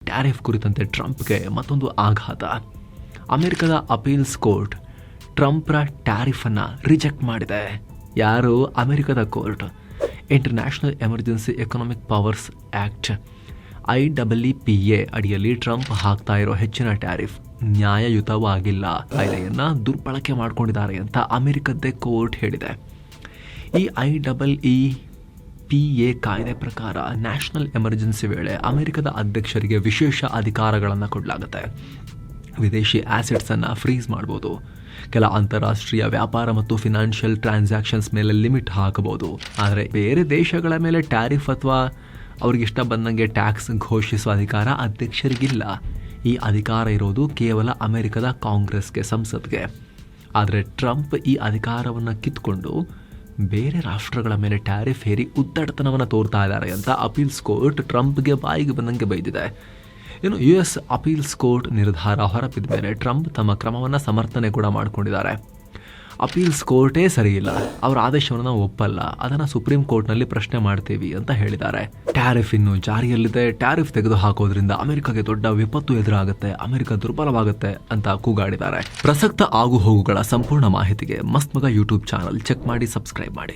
Tariff ಕುರಿತಂತೆ ಟ್ರಂಪ್ಗೆ ಮತ್ತೊಂದು ಆಘಾತ. ಅಮೆರಿಕದ ಅಪೀಲ್ಸ್ ಕೋರ್ಟ್ ಟ್ರಂಪ್ರ ಟ್ಯಾರಿಫನ್ನು ರಿಜೆಕ್ಟ್ ಮಾಡಿದೆ. ಯಾರು? ಅಮೆರಿಕದ court. International emergency economic powers act IEEPA ಅಡಿಯಲ್ಲಿ ಟ್ರಂಪ್ ಹಾಕ್ತಾ ಇರೋ ಹೆಚ್ಚಿನ ಟ್ಯಾರಿಫ್ ನ್ಯಾಯಯುತವಾಗಿಲ್ಲ, ಕಾಯ್ದೆಯನ್ನು ದುರ್ಬಳಕೆ ಮಾಡಿಕೊಂಡಿದ್ದಾರೆ ಅಂತ ಅಮೆರಿಕದ್ದೇ ಕೋರ್ಟ್ ಹೇಳಿದೆ. ಈ IEEPA ಕಾಯ್ದೆ ಪ್ರಕಾರ ನ್ಯಾಷನಲ್ ಎಮರ್ಜೆನ್ಸಿ ವೇಳೆ ಅಮೆರಿಕದ ಅಧ್ಯಕ್ಷರಿಗೆ ವಿಶೇಷ ಅಧಿಕಾರಗಳನ್ನು ಕೊಡಲಾಗುತ್ತೆ. ವಿದೇಶಿ ಆ್ಯಸೆಟ್ಸನ್ನು ಫ್ರೀಸ್ ಮಾಡ್ಬೋದು, ಕೆಲ ಅಂತಾರಾಷ್ಟ್ರೀಯ ವ್ಯಾಪಾರ ಮತ್ತು ಫಿನಾನ್ಷಿಯಲ್ ಟ್ರಾನ್ಸಾಕ್ಷನ್ಸ್ ಮೇಲೆ ಲಿಮಿಟ್ ಹಾಕಬಹುದು. ಆದರೆ ಬೇರೆ ದೇಶಗಳ ಮೇಲೆ ಟ್ಯಾರಿಫ್ ಅಥವಾ ಅವ್ರಿಗಿಷ್ಟ ಬಂದಂಗೆ ಟ್ಯಾಕ್ಸ್ ಘೋಷಿಸುವ ಅಧಿಕಾರ ಅಧ್ಯಕ್ಷರಿಗಿಲ್ಲ. ಈ ಅಧಿಕಾರ ಇರೋದು ಕೇವಲ ಅಮೆರಿಕದ ಕಾಂಗ್ರೆಸ್ಗೆ, ಸಂಸತ್ಗೆ. ಆದರೆ ಟ್ರಂಪ್ ಈ ಅಧಿಕಾರವನ್ನು ಕಿತ್ಕೊಂಡು ಬೇರೆ ರಾಷ್ಟ್ರಗಳ ಮೇಲೆ ಟ್ಯಾರಿಫ್ ಹೇರಿ ಉದ್ದಟತನವನ್ನು ತೋರ್ತಾ ಇದ್ದಾರೆ ಅಂತ ಅಪೀಲ್ಸ್ ಕೋರ್ಟ್ ಟ್ರಂಪ್ಗೆ ಬಾಯಿಗೆ ಬಂದಂಗೆ ಬೈದಿದೆ. ಇನ್ನು US ಅಪೀಲ್ಸ್ ಕೋರ್ಟ್ ನಿರ್ಧಾರ ಹೊರಬಿದ್ದ ಮೇಲೆ ಟ್ರಂಪ್ ತಮ್ಮ ಕ್ರಮವನ್ನು ಸಮರ್ಥನೆ ಕೂಡ ಮಾಡಿಕೊಂಡಿದ್ದಾರೆ. ಅಪೀಲ್ಸ್ ಕೋರ್ಟೇ ಸರಿಯಿಲ್ಲ, ಅವರ ಆದೇಶವನ್ನು ನಾವು ಒಪ್ಪಲ್ಲ, ಅದನ್ನು ಸುಪ್ರೀಂ ಕೋರ್ಟ್ನಲ್ಲಿ ಪ್ರಶ್ನೆ ಮಾಡ್ತೀವಿ ಅಂತ ಹೇಳಿದ್ದಾರೆ. ಟ್ಯಾರಿಫ್ ಇನ್ನು ಜಾರಿಯಲ್ಲಿದೆ, ಟ್ಯಾರಿಫ್ ತೆಗೆದು ಹಾಕೋದ್ರಿಂದ ಅಮೆರಿಕಗೆ ದೊಡ್ಡ ವಿಪತ್ತು ಎದುರಾಗುತ್ತೆ, ಅಮೆರಿಕ ದುರ್ಬಲವಾಗುತ್ತೆ ಅಂತ ಕೂಗಾಡಿದ್ದಾರೆ. ಪ್ರಸಕ್ತ ಆಗು ಹೋಗುಗಳ ಸಂಪೂರ್ಣ ಮಾಹಿತಿಗೆ ಮಸ್ತ್ ಮಗ ಯೂಟ್ಯೂಬ್ ಚಾನಲ್ ಚೆಕ್ ಮಾಡಿ, ಸಬ್ಸ್ಕ್ರೈಬ್ ಮಾಡಿ.